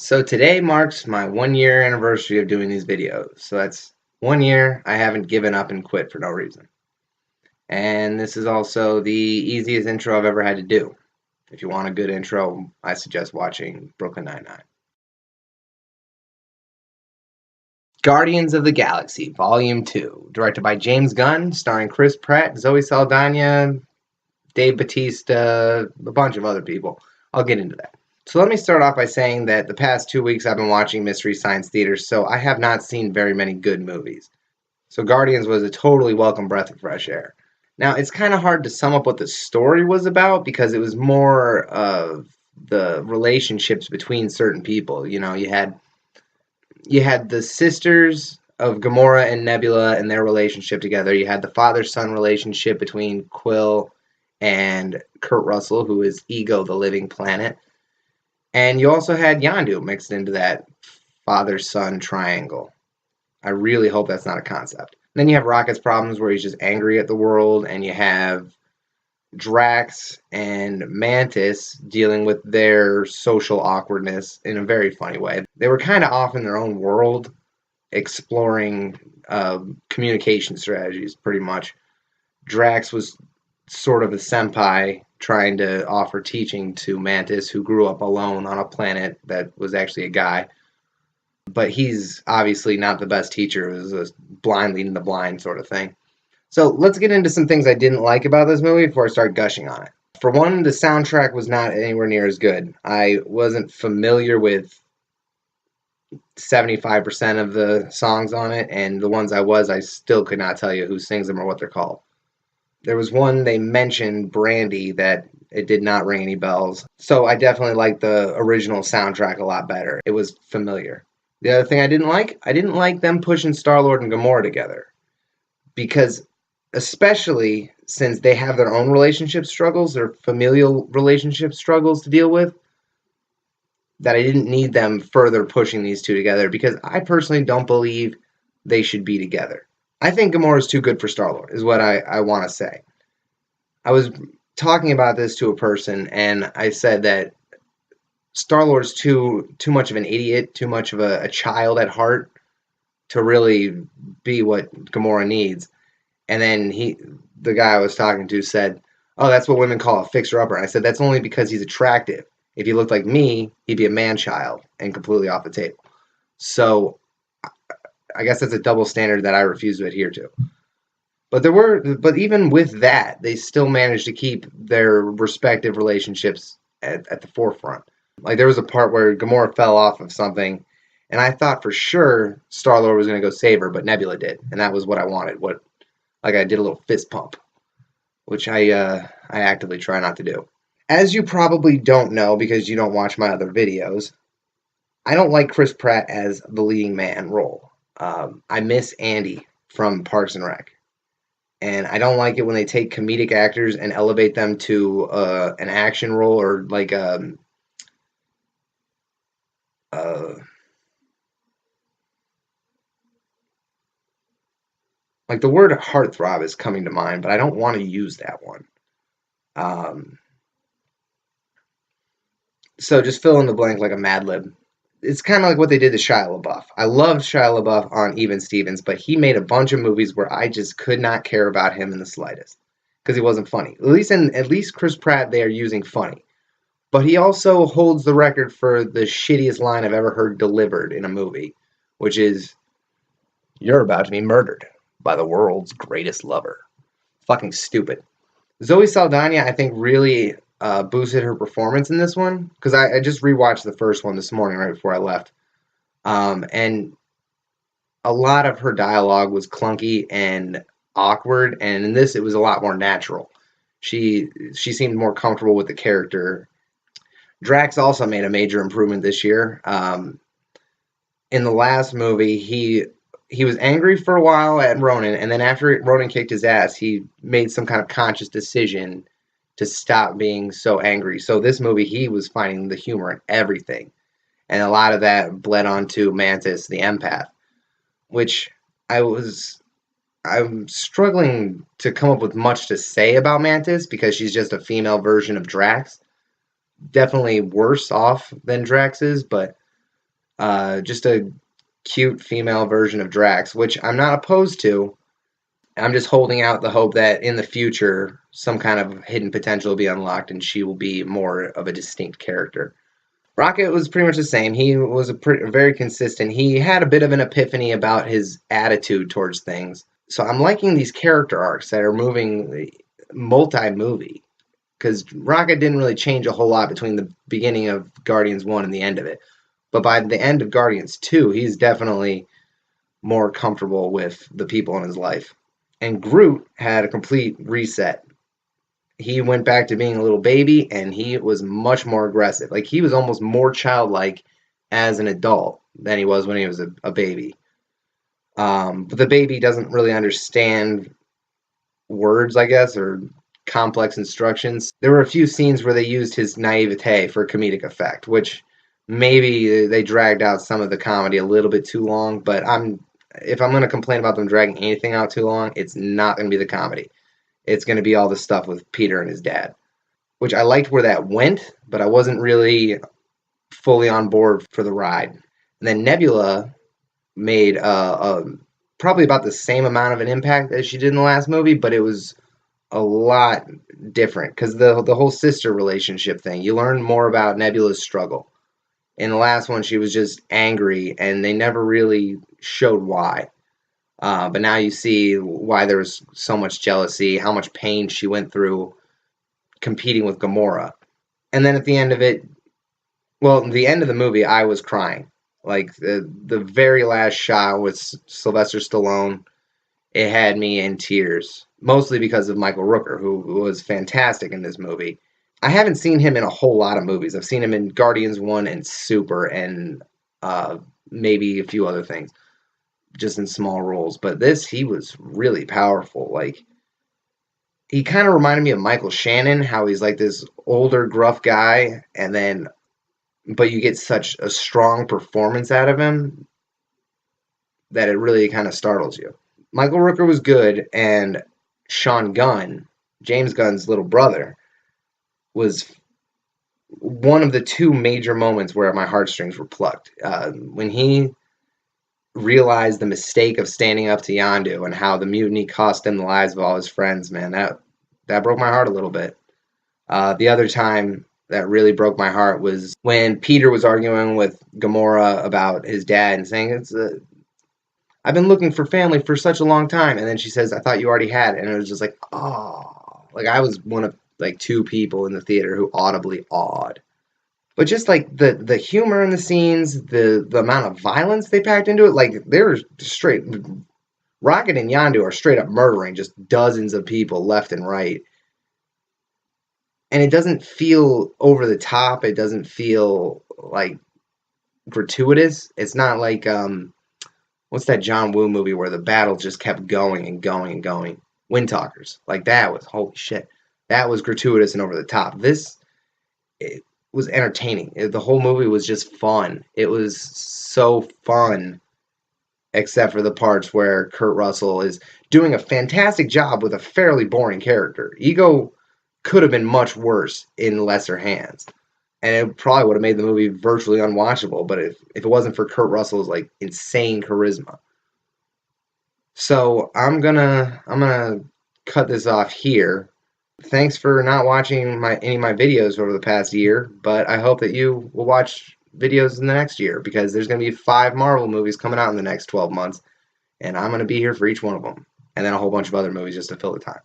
So today marks my 1 year anniversary of doing these videos. So that's 1 year I haven't given up and quit for no reason. And this is also the easiest intro I've ever had to do. If you want a good intro, I suggest watching Brooklyn Nine-Nine. Guardians of the Galaxy, Volume 2, directed by James Gunn, starring Chris Pratt, Zoe Saldana, Dave Bautista, a bunch of other people. I'll get into that. So let me start off by saying that the past 2 weeks I've been watching Mystery Science Theater, so I have not seen very many good movies. So Guardians was a totally welcome breath of fresh air. Now, it's kind of hard to sum up what the story was about because it was more of the relationships between certain people. You know, you had the sisters of Gamora and Nebula and their relationship together. You had the father-son relationship between Quill and Kurt Russell, who is Ego, the Living Planet. And you also had Yondu mixed into that father-son triangle. I really hope that's not a concept. Then you have Rocket's problems where he's just angry at the world, and you have Drax and Mantis dealing with their social awkwardness in a very funny way. They were kind of off in their own world, exploring communication strategies, pretty much. Drax was sort of a senpai trying to offer teaching to Mantis, who grew up alone on a planet that was actually a guy. But he's obviously not the best teacher. It was a blind leading the blind sort of thing. So let's get into some things I didn't like about this movie before I start gushing on it. For one, the soundtrack was not anywhere near as good. I wasn't familiar with 75% of the songs on it, and the ones I still could not tell you who sings them or what they're called. There was one they mentioned, Brandy, that it did not ring any bells. So I definitely liked the original soundtrack a lot better. It was familiar. The other thing I didn't like them pushing Star-Lord and Gamora together. Because especially since they have their own relationship struggles, their familial relationship struggles to deal with, that I didn't need them further pushing these two together because I personally don't believe they should be together. I think Gamora is too good for Star-Lord, is what I want to say. I was talking about this to a person, and I said that Star-Lord is too much of an idiot, too much of a child at heart to really be what Gamora needs. And then the guy I was talking to said, "Oh, that's what women call a fixer-upper." And I said, "That's only because he's attractive. If he looked like me, he'd be a man-child and completely off the table." So I guess that's a double standard that I refuse to adhere to. But even with that, they still managed to keep their respective relationships at the forefront. Like there was a part where Gamora fell off of something, and I thought for sure Star-Lord was going to go save her, but Nebula did, and that was what I wanted. Like I did a little fist pump, which I actively try not to do. As you probably don't know because you don't watch my other videos, I don't like Chris Pratt as the leading man role. I miss Andy from Parks and Rec. And I don't like it when they take comedic actors and elevate them to an action role or like the word heartthrob is coming to mind, but I don't want to use that one. So just fill in the blank like a Mad Lib. It's kind of like what they did to Shia LaBeouf. I loved Shia LaBeouf on Even Stevens, but he made a bunch of movies where I just could not care about him in the slightest because he wasn't funny. At least Chris Pratt, they are using funny. But he also holds the record for the shittiest line I've ever heard delivered in a movie, which is, "You're about to be murdered by the world's greatest lover." Fucking stupid. Zoe Saldana, I think, really boosted her performance in this one because I just rewatched the first one this morning right before I left, and a lot of her dialogue was clunky and awkward, and in this it was a lot more natural. She seemed more comfortable with the character. Drax also made a major improvement this year. In the last movie, he was angry for a while at Ronan, and then after Ronan kicked his ass, he made some kind of conscious decision to stop being so angry. So this movie, he was finding the humor in everything. And a lot of that bled onto Mantis, the empath, which I'm struggling to come up with much to say about Mantis because she's just a female version of Drax. Definitely worse off than Drax is, but Just a cute female version of Drax, which I'm not opposed to. I'm just holding out the hope that in the future, some kind of hidden potential will be unlocked and she will be more of a distinct character. Rocket was pretty much the same. He was very consistent. He had a bit of an epiphany about his attitude towards things. So I'm liking these character arcs that are moving multi-movie, because Rocket didn't really change a whole lot between the beginning of Guardians 1 and the end of it. But by the end of Guardians 2, he's definitely more comfortable with the people in his life. And Groot had a complete reset. He went back to being a little baby, and he was much more aggressive. Like, he was almost more childlike as an adult than he was when he was a baby. But the baby doesn't really understand words, I guess, or complex instructions. There were a few scenes where they used his naivete for comedic effect, which maybe they dragged out some of the comedy a little bit too long. But if I'm going to complain about them dragging anything out too long, it's not going to be the comedy. It's going to be all the stuff with Peter and his dad, which I liked where that went, but I wasn't really fully on board for the ride. And then Nebula made probably about the same amount of an impact as she did in the last movie, but it was a lot different because the whole sister relationship thing. You learn more about Nebula's struggle. In the last one, she was just angry, and they never really showed why. But now you see why there was so much jealousy, how much pain she went through competing with Gamora. And then at the end of it, well, the end of the movie, I was crying. Like, the very last shot with Sylvester Stallone, it had me in tears. Mostly because of Michael Rooker, who was fantastic in this movie. I haven't seen him in a whole lot of movies. I've seen him in Guardians 1 and Super and maybe a few other things, just in small roles. But this, he was really powerful. Like, he kind of reminded me of Michael Shannon, how he's like this older, gruff guy, and then, but you get such a strong performance out of him that it really kind of startles you. Michael Rooker was good, and Sean Gunn, James Gunn's little brother, was one of the two major moments where my heartstrings were plucked. When he realized the mistake of standing up to Yondu and how the mutiny cost him the lives of all his friends, man, that broke my heart a little bit. The other time that really broke my heart was when Peter was arguing with Gamora about his dad and saying, I've been looking for family for such a long time. And then she says, I thought you already had. And it was just like, oh. Like, I was one of, like, two people in the theater who audibly awed. But just, like, the humor in the scenes, the amount of violence they packed into it, like, they're straight... Rocket and Yondu are straight up murdering just dozens of people left and right. And it doesn't feel over the top. It doesn't feel, like, gratuitous. It's not like, what's that John Woo movie where the battle just kept going and going and going? Wind Talkers. Like, that was, holy shit. That was gratuitous and over the top. This, it was entertaining. The whole movie was just fun. It was so fun, except for the parts where Kurt Russell is doing a fantastic job with a fairly boring character. Ego could have been much worse in lesser hands. And it probably would have made the movie virtually unwatchable, but if it wasn't for Kurt Russell's, like, insane charisma. So I'm gonna cut this off here. Thanks for not watching any of my videos over the past year, but I hope that you will watch videos in the next year, because there's gonna be 5 Marvel movies coming out in the next 12 months, and I'm gonna be here for each one of them, and then a whole bunch of other movies just to fill the time.